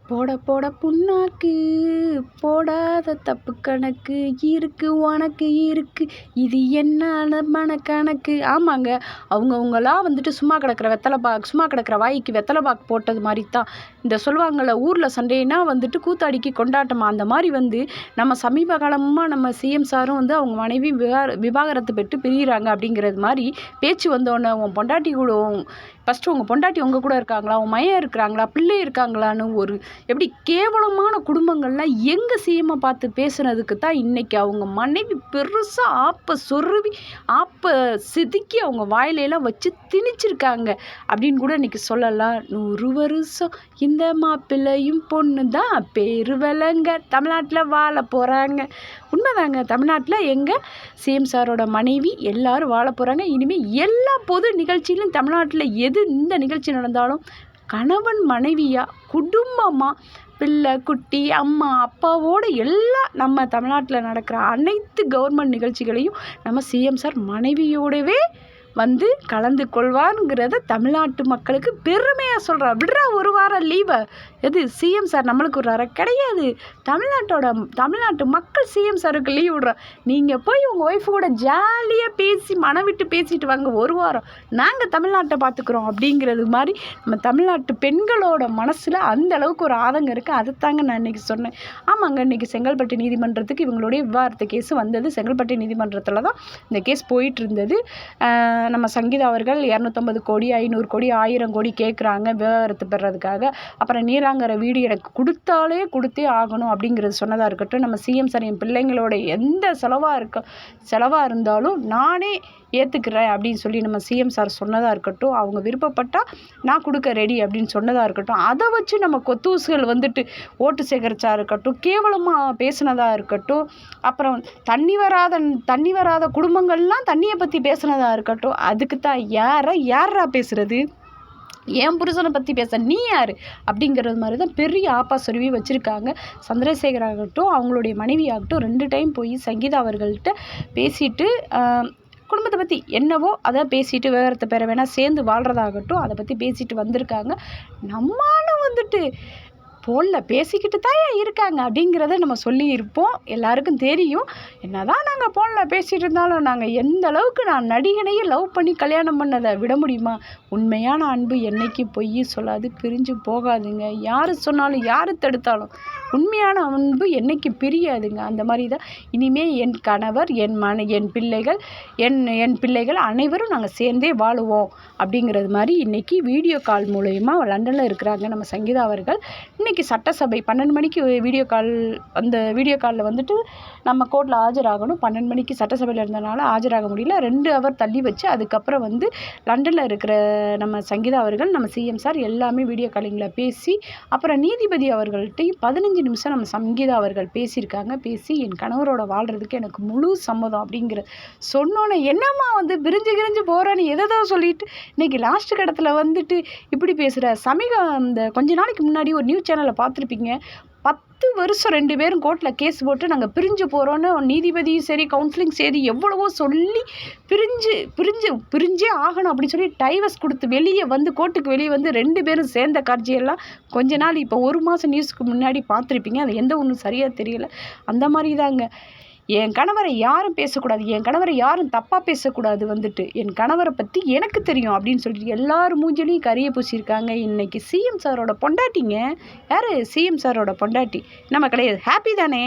போட போட புண்ணாக்கு போடாத தப்பு கணக்கு இருக்கு உனக்கு இருக்கு இது என்ன மனக்கணக்கு. ஆமாங்க, அவங்கவுங்களாம் வந்துட்டு சும்மா கிடக்கிற வாய்க்கு வெத்தலை பாக்கு போட்டது மாதிரி தான். இந்த சொல்லுவாங்கள்ல, ஊரில் சண்டேனா வந்துட்டு கூத்தாடிக்கு கொண்டாட்டமா, அந்த மாதிரி வந்து நம்ம சமீப காலமாக நம்ம சிஎம் சாரும் வந்து அவங்க மனைவி விவாகரத்து பெற்று பிரிகிறாங்க அப்படிங்கிறது மாதிரி பேச்சு வந்தோடனே, உன் பொண்டாட்டி கூட ஃபஸ்ட்டு உங்கள் பொண்டாட்டி உங்கள் கூட இருக்காங்களா, உன் மையம் இருக்கிறாங்களா, பிள்ளை இருக்காங்களான்னு ஒரு எப்படி கேவலமான குடும்பங்கள்லாம் எங்கள் சிஎம்மை பார்த்து பேசுனதுக்கு தான் இன்றைக்கி அவங்க மனைவி பெருசாக ஆப்பை செதுக்கி அவங்க வாயிலெல்லாம் வச்சு திணிச்சிருக்காங்க அப்படின்னு கூட இன்றைக்கி சொல்லலாம். 100 வருஷம் இந்த மாப்பிள்ளையும் பொண்ணு தான் பேரு விலங்க தமிழ்நாட்டில் வாழ போகிறாங்க. உண்மைதாங்க, தமிழ்நாட்டில் எங்கள் சிஎம் சாரோட மனைவி எல்லாரும் வாழ போகிறாங்க. இனிமேல் எல்லா பொது நிகழ்ச்சியிலும் தமிழ்நாட்டில் இந்த நிகழ்ச்சி நடந்தாலும் கணவன் மனைவியாக குடும்பமாக பிள்ளை குட்டி அம்மா அப்பாவோடு எல்லாம் நம்ம தமிழ்நாட்டில் நடக்கிற அனைத்து கவர்மெண்ட் நிகழ்ச்சிகளையும் நம்ம சிஎம் சார் மனைவியோடவே வந்து கலந்து கொள்வாருங்கிறத தமிழ்நாட்டு மக்களுக்கு பெருமையாக சொல்கிறா. விடுறா ஒரு வாரம் லீவை, எது சிஎம் சார் நம்மளுக்கு விடுறாரா? கிடையாது. தமிழ்நாட்டு மக்கள் சிஎம் சாருக்கு லீவ் விடுறா. நீங்கள் போய் உங்கள் ஒய்ஃபு கூட ஜாலியாக பேசி மனம் விட்டு பேசிட்டு வாங்க, ஒரு வாரம் நாங்கள் தமிழ்நாட்டை பார்த்துக்குறோம் அப்படிங்கிறது மாதிரி நம்ம தமிழ்நாட்டு பெண்களோட மனசில் அந்த அளவுக்கு ஒரு ஆதங்கம் இருக்குது. அதைத்தாங்க நான் இன்றைக்கி சொன்னேன். ஆமாங்க, இன்றைக்கி செங்கல்பட்டு நீதிமன்றத்துக்கு இவங்களுடைய விவாகரத்து கேஸ் வந்தது. செங்கல்பட்டு நீதிமன்றத்தில் தான் இந்த கேஸ் போயிட்டு இருந்தது. நம்ம சங்கீதா அவர்கள் 250 கோடி 500 கோடி 1000 கோடி கேட்குறாங்க விவாகரத்து பெறதுக்காக. அப்புறம் நீலாங்கரை வீடு எனக்கு கொடுத்தே ஆகணும் அப்படிங்கிறது சொன்னதாக இருக்கட்டும். நம்ம சிஎம் சார் என் பிள்ளைங்களோட எந்த செலவாக இருந்தாலும் நானே ஏற்றுக்கிறேன் அப்படின்னு சொல்லி நம்ம சிஎம் சார் சொன்னதாக இருக்கட்டும். அவங்க விருப்பப்பட்டால் நான் கொடுக்க ரெடி அப்படின்னு சொன்னதாக இருக்கட்டும். அதை வச்சு நம்ம கொத்தூசுகள் வந்துட்டு ஓட்டு சேகரிச்சா இருக்கட்டும், கேவலமாக பேசுனதாக இருக்கட்டும். அப்புறம் தண்ணி வராத குடும்பங்கள்லாம் தண்ணியை பற்றி பேசுனதாக இருக்கட்டும். அதுக்கு தான் யாரா பேசுறது, என் புருஷனை பற்றி பேச நீ யார் அப்படிங்கிறது மாதிரி தான் பெரிய ஆப்பா சொருவி வச்சுருக்காங்க. சந்திரசேகர் ஆகட்டும், அவங்களுடைய மனைவி ஆகட்டும் 2 டைம் போய் சங்கீதா அவர்கள்ட்ட பேசிட்டு குடும்பத்தை பற்றி என்னவோ அதை பேசிட்டு விவரத்தை பெற வேணால் சேர்ந்து வாழ்கிறதாகட்டும் அதை பற்றி பேசிட்டு வந்திருக்காங்க. நம்மளும் வந்துட்டு ஃபோனில் பேசிக்கிட்டு தான் இருக்காங்க அப்படிங்கிறத நம்ம சொல்லியிருப்போம். எல்லாருக்கும் தெரியும். என்னதான் நாங்கள் ஃபோனில் பேசிகிட்டு இருந்தாலும் நாங்கள் எந்த அளவுக்கு நான் நடிகனையே லவ் பண்ணி கல்யாணம் பண்ணதை விட முடியுமா? உண்மையான அன்பு என்னைக்கு பொய் சொல்லாது, பிரிஞ்சு போகாதுங்க. யார் சொன்னாலும் யார் தடுத்தாலும் உண்மையான அன்பு என்னைக்கு பிரியாதுங்க. அந்த மாதிரி தான் இனிமேல் என் கணவர் என் பிள்ளைகள் அனைவரும் நாங்கள் சேர்ந்தே வாழுவோம் அப்படிங்கிறது மாதிரி இன்றைக்கி வீடியோ கால் மூலயமா லண்டனில் இருக்கிறாங்க நம்ம சங்கீதா அவர்கள். இன்றைக்கி சட்டசபை 12 மணிக்கு வீடியோ கால், அந்த வீடியோ காலில் வந்துட்டு நம்ம கோர்ட்டில் ஆஜராகணும். 12 மணிக்கு சட்டசபையில் இருந்தனால ஆஜராக முடியல. 2 ஹவர் தள்ளி வச்சு அதுக்கப்புறம் வந்து லண்டனில் இருக்கிற நம்ம சங்கீதா அவர்கள் நம்ம சிஎம் சார் எல்லாமே வீடியோ காலிங்கில் பேசி அப்புறம் நீதிபதி அவர்கள்ட்டையும் 15 நிமிஷம் நம்ம சங்கீதா அவர்கள் பேசியிருக்காங்க. பேசி என் கணவரோட வாழ்கிறதுக்கு எனக்கு முழு சம்மதம் அப்படிங்கிற சொன்னோன்னே என்னம்மா வந்து பிரிஞ்சு போகிறான்னு எதோ சொல்லிட்டு இன்றைக்கி லாஸ்ட் கடத்தில் வந்துட்டு இப்படி பேசுகிற. இந்த கொஞ்ச நாளைக்கு முன்னாடி ஒரு நியூஸ் சேனலில் பார்த்துருப்பீங்க, 10 வருஷம் 2 பேரும் கோர்ட்டில் கேஸ் போட்டு நாங்கள் பிரிஞ்சு போகிறோன்னு நீதிபதியும் சரி கவுன்சிலிங் சரி எவ்வளவோ சொல்லி பிரிஞ்சே ஆகணும் அப்படின்னு சொல்லி டைவர்ஸ் கொடுத்து கோர்ட்டுக்கு வெளியே வந்து 2 பேரும் சேர்ந்த காட்சியெல்லாம் கொஞ்ச நாள் இப்போ 1 மாதம் நியூஸ்க்கு முன்னாடி பார்த்துருப்பீங்க. அது எந்த ஒன்றும் சரியாக தெரியல. அந்த மாதிரி தாங்க, என் கணவரை யாரும் பேசக்கூடாது, என் கணவரை யாரும் தப்பாக பேசக்கூடாது, வந்துட்டு என் கணவரை பற்றி எனக்கு தெரியும் அப்படின்னு சொல்லிட்டு எல்லாரும் மூஞ்சிலையும் கரிய பூசியிருக்காங்க. இன்றைக்கி சிஎம் சாரோட பொண்டாட்டிங்க. யார்? சிஎம் சாரோட பொண்டாட்டி நம்ம கிடையாது. ஹாப்பி தானே?